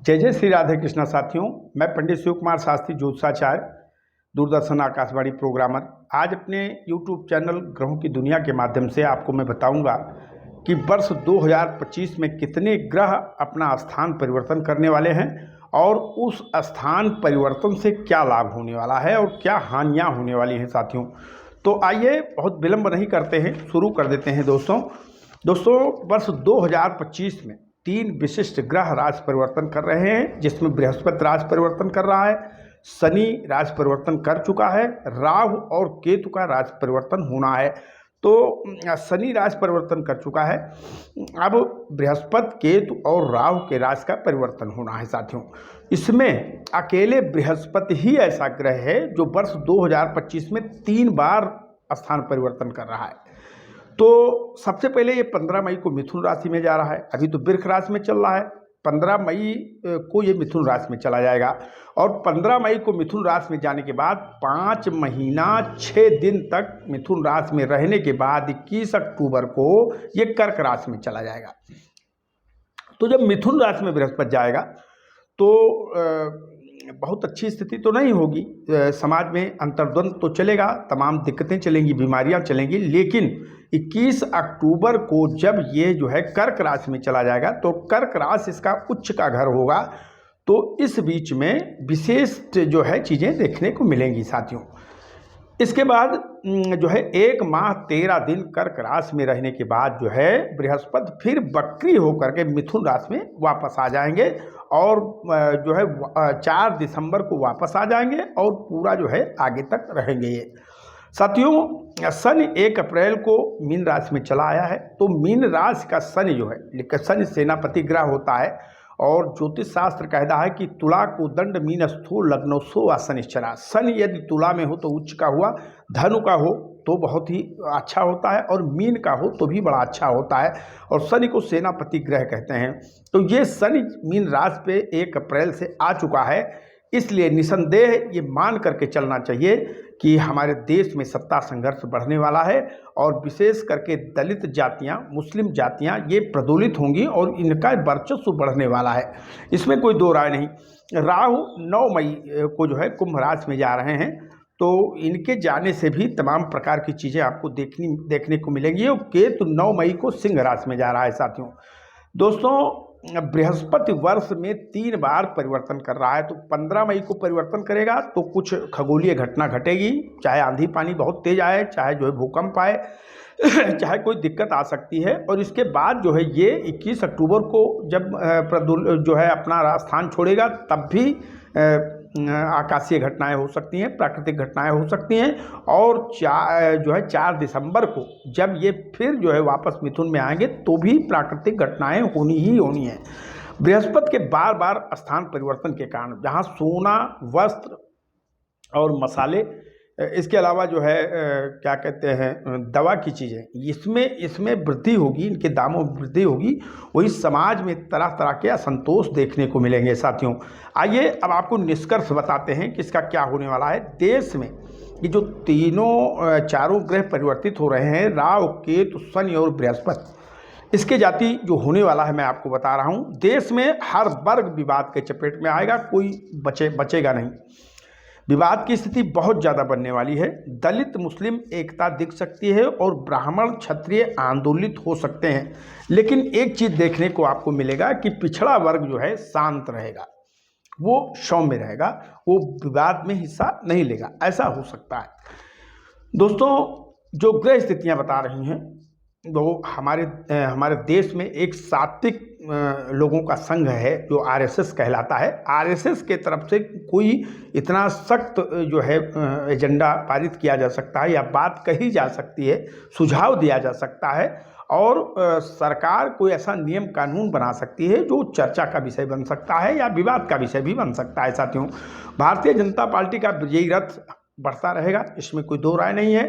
जय जय श्री राधे कृष्णा साथियों, मैं पंडित शिव कुमार शास्त्री ज्योतिषाचार्य, दूरदर्शन आकाशवाणी प्रोग्रामर। आज अपने YouTube चैनल ग्रहों की दुनिया के माध्यम से आपको मैं बताऊंगा कि वर्ष 2025 में कितने ग्रह अपना स्थान परिवर्तन करने वाले हैं और उस स्थान परिवर्तन से क्या लाभ होने वाला है और क्या हानियां होने वाली हैं साथियों। तो आइए बहुत विलंब नहीं करते हैं, शुरू कर देते हैं दोस्तों वर्ष 2025 में 3 विशिष्ट ग्रह राशि परिवर्तन कर रहे हैं, जिसमें बृहस्पति राशि परिवर्तन कर रहा है, शनि राशि परिवर्तन कर चुका है, राहु और केतु का राशि परिवर्तन होना है। तो शनि राशि परिवर्तन कर चुका है, अब बृहस्पति, केतु और राहु के राशि का परिवर्तन होना है साथियों। इसमें अकेले बृहस्पति ही ऐसा ग्रह है जो वर्ष 2025 में 3 बार स्थान परिवर्तन कर रहा है। तो सबसे पहले ये 15 मई को मिथुन राशि में जा रहा है, अभी तो वृष राशि में चल रहा है। 15 मई को ये मिथुन राशि में चला जाएगा और 15 मई को मिथुन राशि में जाने के बाद 5 महीना 6 दिन तक मिथुन राशि में रहने के बाद 21 अक्टूबर को ये कर्क राशि में चला जाएगा। तो जब मिथुन राशि में बृहस्पति जाएगा तो बहुत अच्छी स्थिति तो नहीं होगी, समाज में अंतर्द्वंद तो चलेगा, तमाम दिक्कतें चलेंगी, बीमारियां चलेंगी, लेकिन 21 अक्टूबर को जब ये जो है कर्क राशि में चला जाएगा तो कर्क राशि इसका उच्च का घर होगा। तो इस बीच में विशेष जो है चीज़ें देखने को मिलेंगी साथियों। इसके बाद जो है 1 माह 13 दिन कर्क राशि में रहने के बाद जो है बृहस्पति फिर वक्री होकर के मिथुन राशि में वापस आ जाएंगे और जो है 4 दिसंबर को वापस आ जाएंगे और पूरा जो है आगे तक रहेंगे ये साथियों। शनि 1 अप्रैल को मीन राशि में चला आया है। तो मीन राशि का शनि जो है, शनि सेनापति ग्रह होता है और ज्योतिष शास्त्र कहता है कि तुला को दंड मीन स्थूल लग्नो सो व शनिश्चरा। शनि यदि तुला में हो तो उच्च का हुआ, धनु का हो तो बहुत ही अच्छा होता है और मीन का हो तो भी बड़ा अच्छा होता है और शनि को सेनापति ग्रह कहते हैं। तो ये शनि मीन राशि पे 1 अप्रैल से आ चुका है, इसलिए निसंदेह ये मान करके चलना चाहिए कि हमारे देश में सत्ता संघर्ष बढ़ने वाला है और विशेष करके दलित जातियां, मुस्लिम जातियां ये प्रज्वलित होंगी और इनका वर्चस्व बढ़ने वाला है, इसमें कोई दो राय नहीं। राहु 9 मई को जो है कुंभ राशि में जा रहे हैं, तो इनके जाने से भी तमाम प्रकार की चीज़ें आपको देखने को मिलेंगी। और केतु 9 मई को सिंह राशि में जा रहा है साथियों। दोस्तों बृहस्पति वर्ष में 3 बार परिवर्तन कर रहा है, तो 15 मई को परिवर्तन करेगा तो कुछ खगोलीय घटना घटेगी, चाहे आंधी पानी बहुत तेज आए, चाहे जो है भूकंप आए, चाहे कोई दिक्कत आ सकती है। और इसके बाद जो है ये 21 अक्टूबर को जब जो है अपना स्थान छोड़ेगा तब भी आकाशीय घटनाएं हो सकती हैं, प्राकृतिक घटनाएं हो सकती हैं। और जो है 4 दिसंबर को जब ये फिर जो है वापस मिथुन में आएंगे तो भी प्राकृतिक घटनाएं होनी ही होनी है। बृहस्पति के बार बार स्थान परिवर्तन के कारण जहां सोना, वस्त्र और मसाले, इसके अलावा जो है क्या कहते हैं दवा की चीज़ें, इसमें वृद्धि होगी, इनके दामों में वृद्धि होगी, वही समाज में तरह तरह के असंतोष देखने को मिलेंगे साथियों। आइए अब आपको निष्कर्ष बताते हैं कि इसका क्या होने वाला है। देश में ये जो चारों ग्रह परिवर्तित हो रहे हैं, राहु, केतु, शनि और बृहस्पति, इसके जाति जो होने वाला है मैं आपको बता रहा हूँ। देश में हर वर्ग विवाद के चपेट में आएगा, कोई बचेगा नहीं। विवाद की स्थिति बहुत ज़्यादा बनने वाली है। दलित मुस्लिम एकता दिख सकती है और ब्राह्मण क्षत्रिय आंदोलित हो सकते हैं, लेकिन एक चीज़ देखने को आपको मिलेगा कि पिछड़ा वर्ग जो है शांत रहेगा, वो सौम्य रहेगा, वो विवाद में हिस्सा नहीं लेगा, ऐसा हो सकता है। दोस्तों जो ग्रह स्थितियाँ बता रही हैं वो हमारे देश में एक सात्विक लोगों का संघ है जो आरएसएस कहलाता है। आरएसएस के तरफ से कोई इतना सख्त जो है एजेंडा पारित किया जा सकता है या बात कही जा सकती है, सुझाव दिया जा सकता है और सरकार कोई ऐसा नियम कानून बना सकती है जो चर्चा का विषय बन सकता है या विवाद का विषय भी बन सकता है साथियों। भारतीय जनता पार्टी का विजयी रथ बढ़ता रहेगा, इसमें कोई दो राय नहीं है,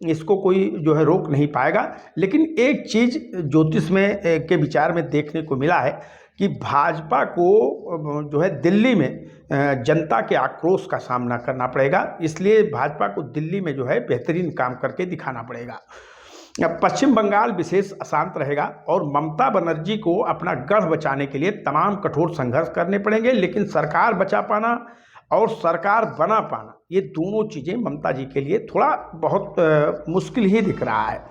इसको कोई जो है रोक नहीं पाएगा। लेकिन एक चीज़ ज्योतिष में के विचार में देखने को मिला है कि भाजपा को जो है दिल्ली में जनता के आक्रोश का सामना करना पड़ेगा, इसलिए भाजपा को दिल्ली में जो है बेहतरीन काम करके दिखाना पड़ेगा। पश्चिम बंगाल विशेष अशांत रहेगा और ममता बनर्जी को अपना गढ़ बचाने के लिए तमाम कठोर संघर्ष करने पड़ेंगे, लेकिन सरकार बचा पाना और सरकार बना पाना, ये दोनों चीज़ें ममता जी के लिए थोड़ा बहुत मुश्किल ही दिख रहा है।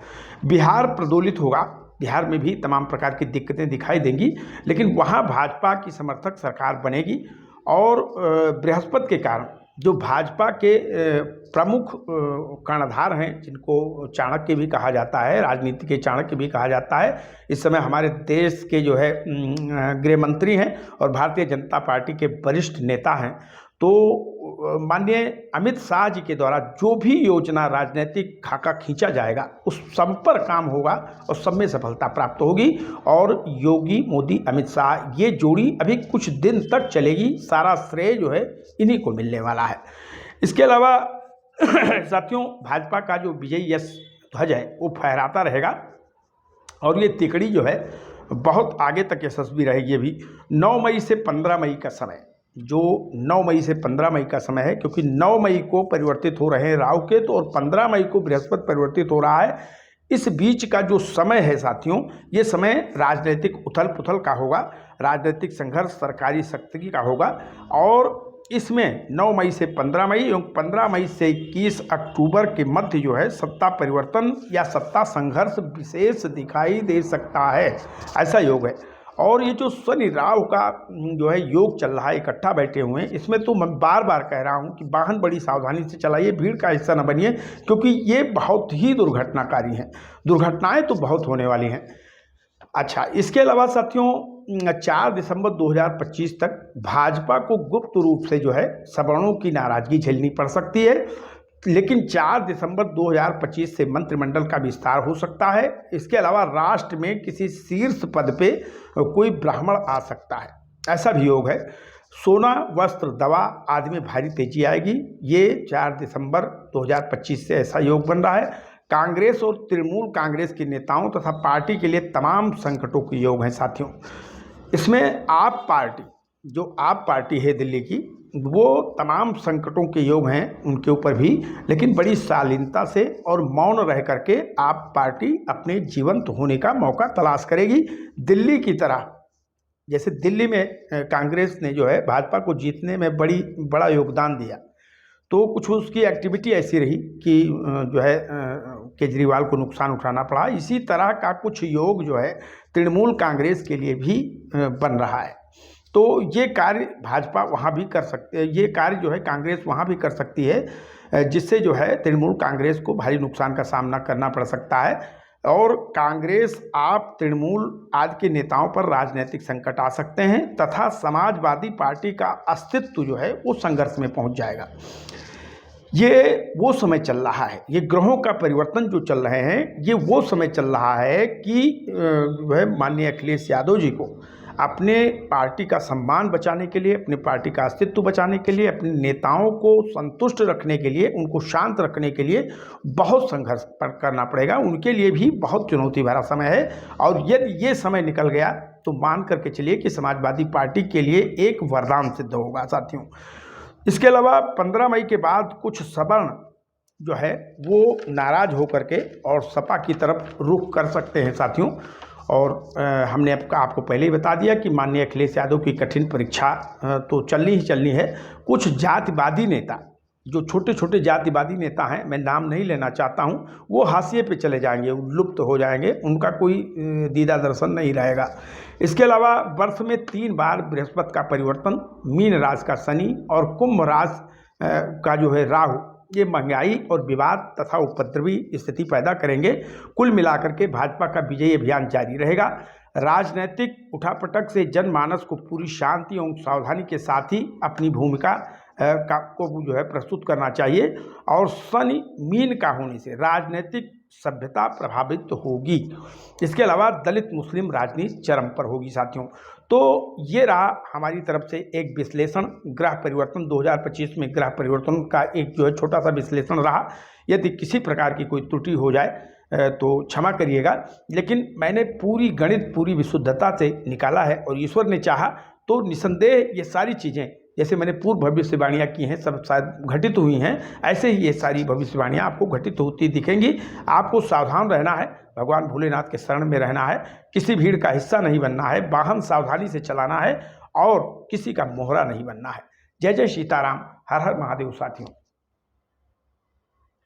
बिहार प्रज्वलित होगा, बिहार में भी तमाम प्रकार की दिक्कतें दिखाई देंगी, लेकिन वहाँ भाजपा की समर्थक सरकार बनेगी। और बृहस्पति के कारण जो भाजपा के प्रमुख कर्णधार हैं, जिनको चाणक्य भी कहा जाता है, राजनीति के चाणक्य भी कहा जाता है, इस समय हमारे देश के जो है गृह मंत्री हैं और भारतीय जनता पार्टी के वरिष्ठ नेता हैं। तो माननीय अमित शाह जी के द्वारा जो भी योजना राजनीतिक खाका खींचा जाएगा उस सब पर काम होगा और सब में सफलता प्राप्त होगी। और योगी मोदी अमित शाह ये जोड़ी अभी कुछ दिन तक चलेगी, सारा श्रेय जो है इन्हीं को मिलने वाला है। इसके अलावा साथियों, भाजपा का जो विजयी यश ध्वज है वो फहराता रहेगा और ये तिकड़ी जो है बहुत आगे तक यशस्वी रहेगी। अभी 9 मई से 15 मई का समय, जो 9 मई से 15 मई का समय है, क्योंकि 9 मई को परिवर्तित हो रहे हैं राहु केतु और 15 मई को बृहस्पति परिवर्तित हो रहा है। इस बीच का जो समय है साथियों, ये समय राजनीतिक उथल पुथल का होगा, राजनीतिक संघर्ष सरकारी शक्ति का होगा। और इसमें 9 मई से 15 मई एवं 15 मई से 21 अक्टूबर के मध्य जो है सत्ता परिवर्तन या सत्ता संघर्ष विशेष दिखाई दे सकता है, ऐसा योग है। और ये जो शनि राहु का जो है योग चल रहा है, इकट्ठा बैठे हुए हैं, इसमें तो मैं बार बार कह रहा हूँ कि वाहन बड़ी सावधानी से चलाइए, भीड़ का हिस्सा न बनिए, क्योंकि ये बहुत ही दुर्घटनाकारी हैं, दुर्घटनाएं तो बहुत होने वाली हैं। अच्छा, इसके अलावा साथियों 4 दिसंबर 2025 तक भाजपा को गुप्त रूप से जो है सवर्णों की नाराजगी झेलनी पड़ सकती है, लेकिन 4 दिसंबर 2025 से मंत्रिमंडल का विस्तार हो सकता है। इसके अलावा राष्ट्र में किसी शीर्ष पद पे कोई ब्राह्मण आ सकता है, ऐसा भी योग है। सोना, वस्त्र, दवा आदि में भारी तेजी आएगी, ये 4 दिसंबर 2025 से ऐसा योग बन रहा है। कांग्रेस और तृणमूल कांग्रेस के नेताओं तथा पार्टी के लिए तमाम संकटों के योग हैं साथियों। इसमें आप पार्टी, जो आप पार्टी है दिल्ली की, वो तमाम संकटों के योग हैं उनके ऊपर भी, लेकिन बड़ी शालीनता से और मौन रह करके आप पार्टी अपने जीवंत होने का मौका तलाश करेगी। दिल्ली की तरह, जैसे दिल्ली में कांग्रेस ने जो है भाजपा को जीतने में बड़ा योगदान दिया, तो कुछ उसकी एक्टिविटी ऐसी रही कि जो है केजरीवाल को नुकसान उठाना पड़ा। इसी तरह का कुछ योग जो है तृणमूल कांग्रेस के लिए भी बन रहा है। तो ये कार्य भाजपा वहाँ भी कर सकते हैं, ये कार्य जो है कांग्रेस वहाँ भी कर सकती है, जिससे जो है तृणमूल कांग्रेस को भारी नुकसान का सामना करना पड़ सकता है। और कांग्रेस, आप, तृणमूल आदि के नेताओं पर राजनीतिक संकट आ सकते हैं तथा समाजवादी पार्टी का अस्तित्व जो है वो संघर्ष में पहुंच जाएगा। ये वो समय चल रहा है, ये ग्रहों का परिवर्तन जो चल रहे हैं, ये वो समय चल रहा है कि वह माननीय अखिलेश यादव जी को अपने पार्टी का सम्मान बचाने के लिए, अपने पार्टी का अस्तित्व बचाने के लिए, अपने नेताओं को संतुष्ट रखने के लिए, उनको शांत रखने के लिए बहुत संघर्ष करना पड़ेगा। उनके लिए भी बहुत चुनौती भरा समय है और यदि ये समय निकल गया तो मान करके चलिए कि समाजवादी पार्टी के लिए एक वरदान सिद्ध होगा साथियों। इसके अलावा 15 मई के बाद कुछ सवर्ण जो है वो नाराज होकर के और सपा की तरफ रुख कर सकते हैं साथियों। और हमने आपको पहले ही बता दिया कि माननीय अखिलेश यादव की कठिन परीक्षा तो चलनी ही चलनी है। कुछ जातिवादी नेता, जो छोटे छोटे जातिवादी नेता हैं, मैं नाम नहीं लेना चाहता हूं, वो हाशिए पे चले जाएंगे, लुप्त हो जाएंगे, उनका कोई दीदा दर्शन नहीं रहेगा। इसके अलावा वर्ष में 3 बार बृहस्पति का परिवर्तन, मीन राशि का शनि और कुंभ राशि का जो है राहु, ये महंगाई और विवाद तथा उपद्रवी स्थिति पैदा करेंगे। कुल मिलाकर के भाजपा का विजयी अभियान जारी रहेगा। राजनीतिक उठापटक से जनमानस को पूरी शांति और सावधानी के साथ ही अपनी भूमिका को जो है प्रस्तुत करना चाहिए। और शनि मीन का होने से राजनीतिक सभ्यता प्रभावित होगी। इसके अलावा दलित मुस्लिम राजनीति चरम पर होगी साथियों। तो ये रहा हमारी तरफ से एक विश्लेषण, ग्रह परिवर्तन 2025 में ग्रह परिवर्तन का एक जो है छोटा सा विश्लेषण रहा। यदि किसी प्रकार की कोई त्रुटि हो जाए तो क्षमा करिएगा, लेकिन मैंने पूरी गणित पूरी विशुद्धता से निकाला है और ईश्वर ने चाहा तो निसंदेह ये सारी चीज़ें जैसे मैंने पूर्व भविष्यवाणियाँ की हैं, सब शायद घटित हुई हैं, ऐसे ही ये सारी भविष्यवाणियाँ आपको घटित होती दिखेंगी। आपको सावधान रहना है, भगवान भोलेनाथ के शरण में रहना है, किसी भीड़ का हिस्सा नहीं बनना है, वाहन सावधानी से चलाना है और किसी का मोहरा नहीं बनना है। जय जय सीताराम, हर हर महादेव साथियों।